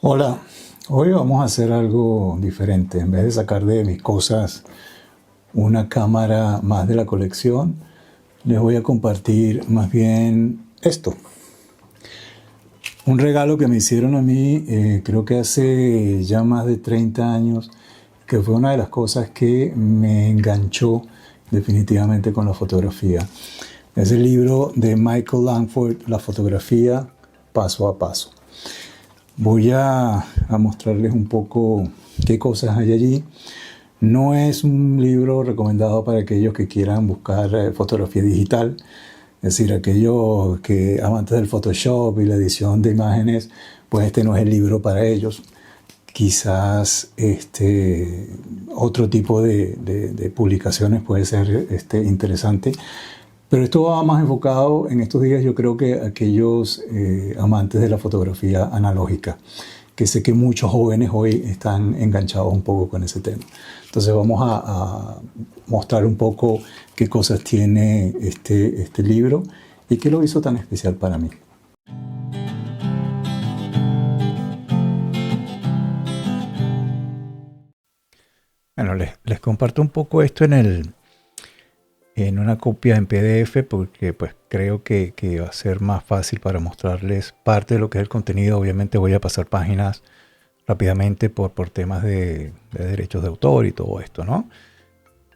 Hola, hoy vamos a hacer algo diferente. En vez de sacar de mis cosas una cámara más de la colección, les voy a compartir más bien esto. Un regalo que me hicieron a mí, creo que hace ya más de 30 años, que fue una de las cosas que me enganchó definitivamente con la fotografía. Es el libro de Michael Langford, La fotografía paso a paso. Voy a mostrarles un poco qué cosas hay allí. No es un libro recomendado para aquellos que quieran buscar fotografía digital, es decir, aquellos que amantes del Photoshop y la edición de imágenes, pues este no es el libro para ellos. Quizás otro tipo de publicaciones puede ser interesante. Pero esto va más enfocado en estos días, yo creo que aquellos amantes de la fotografía analógica, que sé que muchos jóvenes hoy están enganchados un poco con ese tema. Entonces vamos a mostrar un poco qué cosas tiene este libro y qué lo hizo tan especial para mí. Bueno, les comparto un poco esto en una copia en PDF porque pues creo que va a ser más fácil para mostrarles parte de lo que es el contenido. Obviamente voy a pasar páginas rápidamente por temas de derechos de autor y todo esto, ¿no?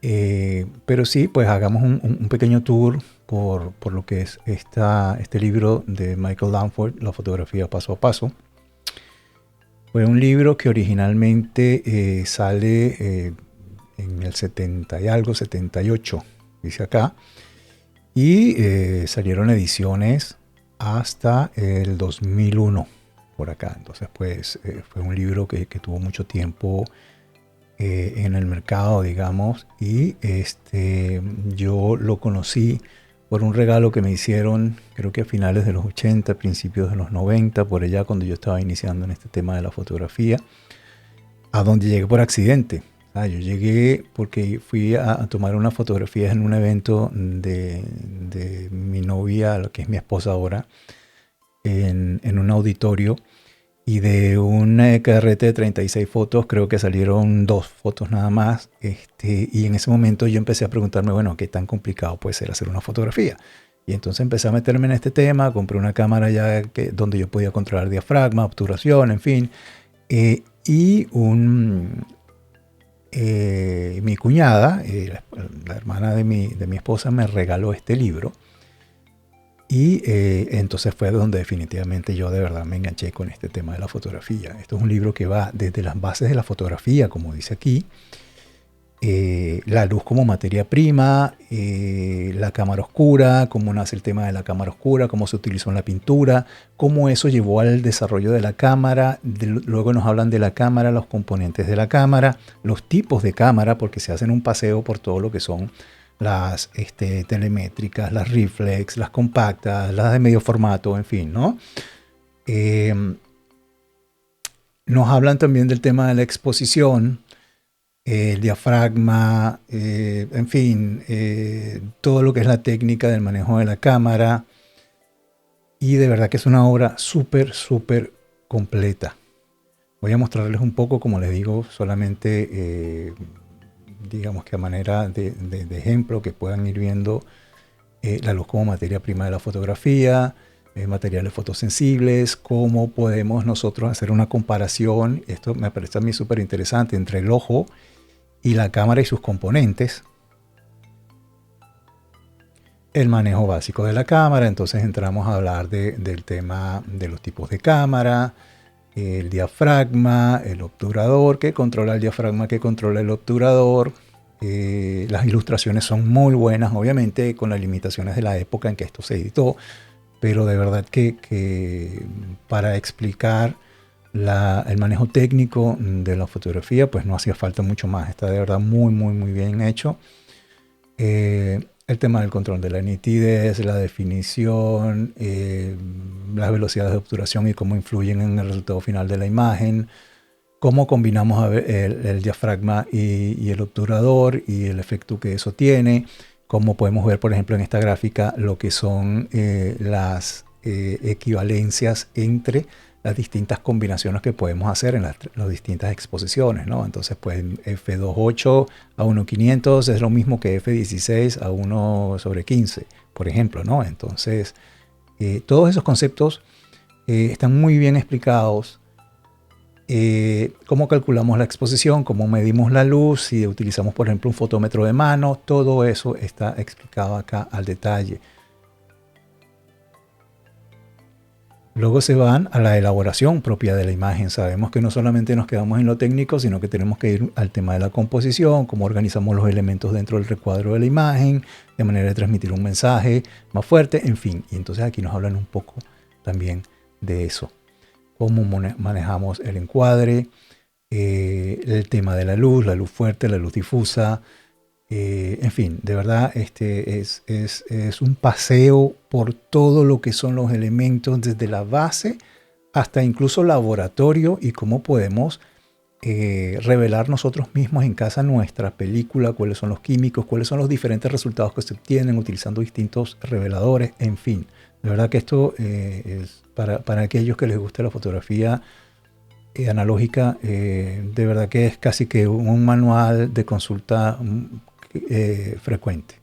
Pero sí, pues hagamos un pequeño tour por lo que es este libro de Michael Langford, La fotografía paso a paso. Fue un libro que originalmente sale en el 70 y algo, 78, dice acá, y salieron ediciones hasta el 2001 por acá. Entonces pues fue un libro que tuvo mucho tiempo en el mercado, digamos, y yo lo conocí por un regalo que me hicieron, creo que a finales de los 80, principios de los 90, por allá cuando yo estaba iniciando en este tema de la fotografía, a donde llegué por accidente. Yo llegué porque fui a tomar unas fotografías en un evento de mi novia, lo que es mi esposa ahora, en un auditorio. Y de un carrete de 36 fotos, creo que salieron 2 fotos nada más. Y en ese momento yo empecé a preguntarme, bueno, ¿qué tan complicado puede ser hacer una fotografía? Y entonces empecé a meterme en este tema, compré una cámara ya donde yo podía controlar diafragma, obturación, en fin. Y mi cuñada, la hermana de mi esposa, me regaló este libro. Y entonces fue donde definitivamente yo de verdad me enganché con este tema de la fotografía. Esto es un libro que va desde las bases de la fotografía, como dice aquí, la luz como materia prima, la cámara oscura, cómo nace el tema de la cámara oscura, cómo se utilizó en la pintura, cómo eso llevó al desarrollo de la cámara. Luego nos hablan de la cámara, los componentes de la cámara, los tipos de cámara, porque se hacen un paseo por todo lo que son las telemétricas, las reflex, las compactas, las de medio formato, en fin, ¿no? Nos hablan también del tema de la exposición, el diafragma, en fin, todo lo que es la técnica del manejo de la cámara. Y de verdad que es una obra súper, súper completa. Voy a mostrarles un poco, como les digo, solamente digamos que a manera de ejemplo, que puedan ir viendo la luz como materia prima de la fotografía, materiales fotosensibles, cómo podemos nosotros hacer una comparación. Esto me parece a mí súper interesante entre el ojo y la cámara y sus componentes. El manejo básico de la cámara, entonces entramos a hablar del tema de los tipos de cámara, el diafragma, el obturador, que controla el diafragma, que controla el obturador. Las ilustraciones son muy buenas, obviamente con las limitaciones de la época en que esto se editó, pero de verdad que para explicar el manejo técnico de la fotografía, pues no hacía falta mucho más. Está de verdad muy, muy, muy bien hecho. El tema del control de la nitidez, la definición, las velocidades de obturación y cómo influyen en el resultado final de la imagen, cómo combinamos el diafragma y el obturador y el efecto que eso tiene, cómo podemos ver, por ejemplo, en esta gráfica lo que son las equivalencias entre las distintas combinaciones que podemos hacer en las distintas exposiciones, ¿no? Entonces, pues F2.8 a 1.500 es lo mismo que F16 a 1/15, por ejemplo, ¿no? Entonces, todos esos conceptos están muy bien explicados. Cómo calculamos la exposición, cómo medimos la luz, si utilizamos, por ejemplo, un fotómetro de mano, todo eso está explicado acá al detalle. Luego se van a la elaboración propia de la imagen. Sabemos que no solamente nos quedamos en lo técnico, sino que tenemos que ir al tema de la composición, cómo organizamos los elementos dentro del recuadro de la imagen, de manera de transmitir un mensaje más fuerte, en fin. Y entonces aquí nos hablan un poco también de eso. Cómo manejamos el encuadre, el tema de la luz fuerte, la luz difusa. En fin, de verdad es un paseo por todo lo que son los elementos, desde la base hasta incluso laboratorio, y cómo podemos revelar nosotros mismos en casa nuestra película, cuáles son los químicos, cuáles son los diferentes resultados que se obtienen utilizando distintos reveladores, en fin. De verdad que esto es para aquellos que les gusta la fotografía analógica, de verdad que es casi que un manual de consulta frecuente.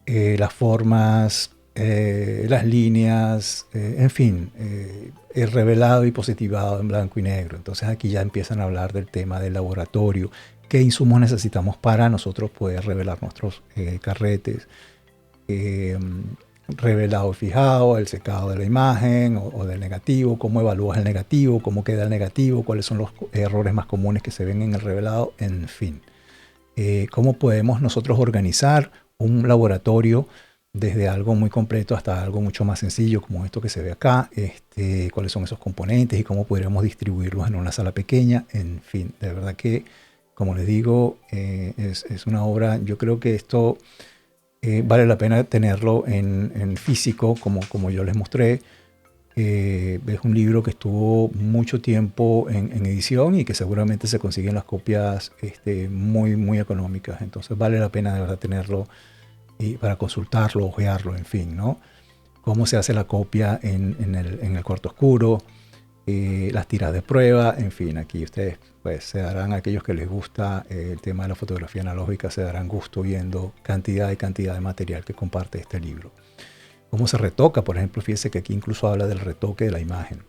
Las formas, las líneas, en fin, es revelado y positivado en blanco y negro. Entonces aquí ya empiezan a hablar del tema del laboratorio, qué insumos necesitamos para nosotros poder revelar nuestros carretes, revelado y fijado, el secado de la imagen o del negativo, cómo evalúas el negativo, cómo queda el negativo, cuáles son los errores más comunes que se ven en el revelado, en fin. Cómo podemos nosotros organizar un laboratorio desde algo muy completo hasta algo mucho más sencillo como esto que se ve acá, cuáles son esos componentes y cómo podríamos distribuirlos en una sala pequeña, en fin. De verdad que, como les digo, es una obra. Yo creo que esto vale la pena tenerlo en físico, como yo les mostré. Es un libro que estuvo mucho tiempo en edición y que seguramente se consiguen las copias muy, muy económicas. Entonces vale la pena de verdad tenerlo para consultarlo, ojearlo, en fin, ¿no? Cómo se hace la copia en el cuarto oscuro, las tiras de prueba, en fin. Aquí ustedes pues se darán, aquellos que les gusta el tema de la fotografía analógica, se darán gusto viendo cantidad y cantidad de material que comparte este libro. Cómo se retoca, por ejemplo, fíjese que aquí incluso habla del retoque de la imagen.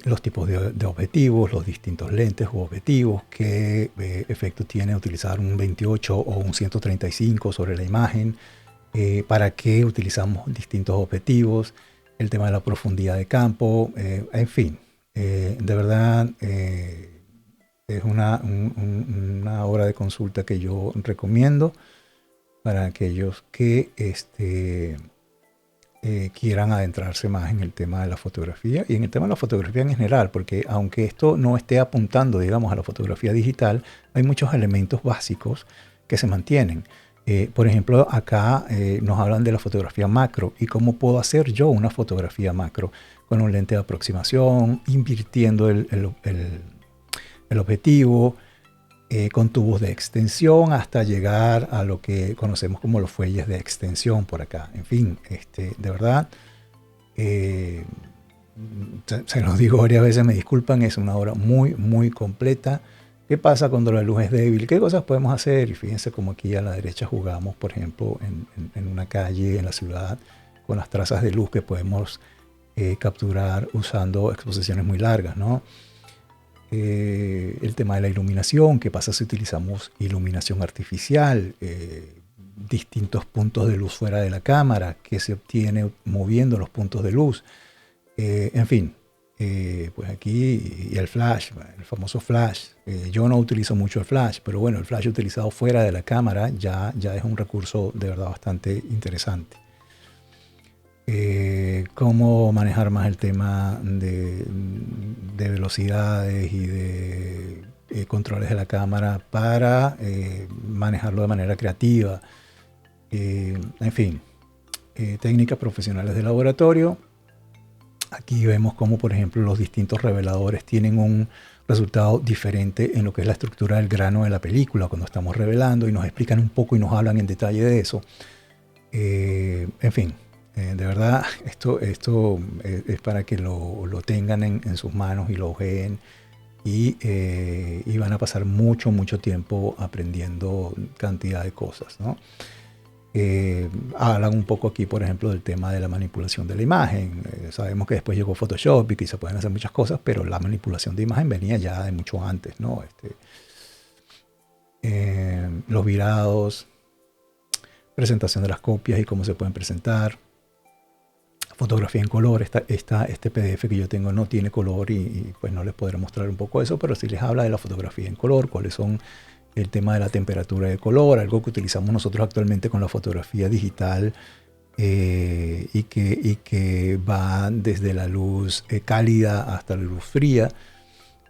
Los tipos de objetivos, los distintos lentes u objetivos, qué efecto tiene utilizar un 28 o un 135 sobre la imagen, para qué utilizamos distintos objetivos, el tema de la profundidad de campo, en fin. De verdad, es una obra de consulta que yo recomiendo para aquellos que quieran adentrarse más en el tema de la fotografía y en el tema de la fotografía en general, porque aunque esto no esté apuntando, digamos, a la fotografía digital, hay muchos elementos básicos que se mantienen. Por ejemplo, acá nos hablan de la fotografía macro y cómo puedo hacer yo una fotografía macro con un lente de aproximación, invirtiendo el objetivo, con tubos de extensión hasta llegar a lo que conocemos como los fuelles de extensión por acá. En fin, de verdad, se los digo varias veces, me disculpan, es una obra muy, muy completa. ¿Qué pasa cuando la luz es débil? ¿Qué cosas podemos hacer? Y fíjense como aquí a la derecha jugamos, por ejemplo, en una calle, en la ciudad, con las trazas de luz que podemos capturar usando exposiciones muy largas, ¿no? El tema de la iluminación, qué pasa si utilizamos iluminación artificial, distintos puntos de luz fuera de la cámara, qué se obtiene moviendo los puntos de luz, en fin, pues aquí y el flash, el famoso flash. Yo no utilizo mucho el flash, pero bueno, el flash utilizado fuera de la cámara ya es un recurso de verdad bastante interesante. Cómo manejar más el tema de velocidades y de controles de la cámara para manejarlo de manera creativa. En fin, técnicas profesionales de laboratorio. Aquí vemos cómo, por ejemplo, los distintos reveladores tienen un resultado diferente en lo que es la estructura del grano de la película cuando estamos revelando, y nos explican un poco y nos hablan en detalle de eso. En fin, De verdad, esto es para que lo tengan en sus manos y lo ojeen y van a pasar mucho, mucho tiempo aprendiendo cantidad de cosas, ¿no? Hablan un poco aquí, por ejemplo, del tema de la manipulación de la imagen. Sabemos que después llegó Photoshop y que se pueden hacer muchas cosas, pero la manipulación de imagen venía ya de mucho antes, ¿no? Los virados, presentación de las copias y cómo se pueden presentar. Fotografía en color, este PDF que yo tengo no tiene color y pues no les podré mostrar un poco eso, pero sí les habla de la fotografía en color, cuáles son el tema de la temperatura de color, algo que utilizamos nosotros actualmente con la fotografía digital y que va desde la luz cálida hasta la luz fría,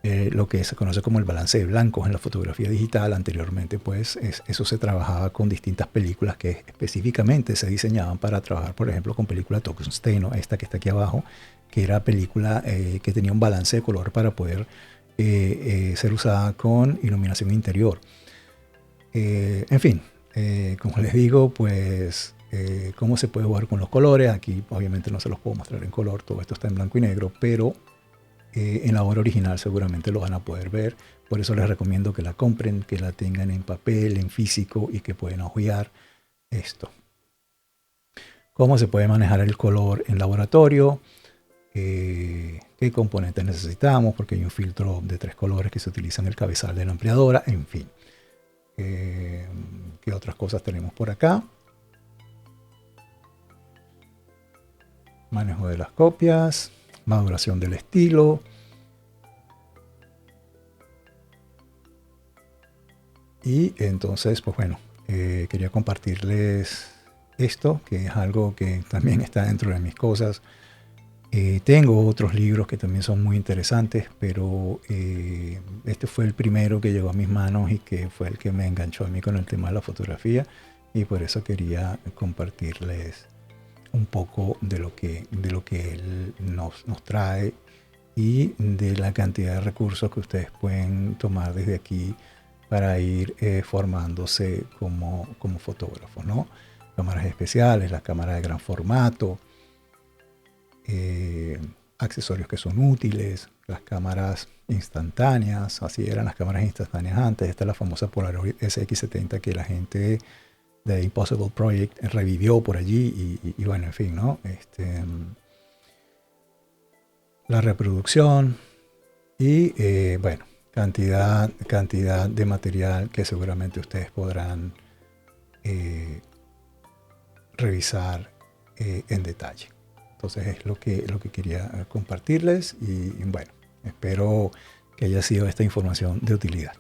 lo que se conoce como el balance de blancos en la fotografía digital. Anteriormente, pues, eso se trabajaba con distintas películas que específicamente se diseñaban para trabajar, por ejemplo, con película tungsteno, esta que está aquí abajo, que era película que tenía un balance de color para poder ser usada con iluminación interior. En fin, como les digo, pues, cómo se puede jugar con los colores. Aquí, obviamente, no se los puedo mostrar en color, todo esto está en blanco y negro, pero en la obra original seguramente lo van a poder ver. Por eso les recomiendo que la compren, que la tengan en papel, en físico y que pueden hojear esto. Cómo se puede manejar el color en laboratorio, qué componentes necesitamos, porque hay un filtro de 3 colores que se utiliza en el cabezal de la ampliadora, en fin. ¿Qué otras cosas tenemos por acá? Manejo de las copias, maduración del estilo. Y entonces, pues bueno, quería compartirles esto, que es algo que también está dentro de mis cosas. Tengo otros libros que también son muy interesantes, pero este fue el primero que llegó a mis manos y que fue el que me enganchó a mí con el tema de la fotografía, y por eso quería compartirles un poco de lo que él nos trae y de la cantidad de recursos que ustedes pueden tomar desde aquí para ir formándose como fotógrafos, ¿no? Cámaras especiales, las cámaras de gran formato, eh, accesorios que son útiles, las cámaras instantáneas, así eran las cámaras instantáneas antes. Esta es la famosa Polaroid SX70 que la gente de Impossible Project revivió por allí y bueno, en fin, ¿no? La reproducción y bueno, cantidad de material que seguramente ustedes podrán revisar en detalle. Entonces es lo que quería compartirles y bueno, espero que haya sido esta información de utilidad.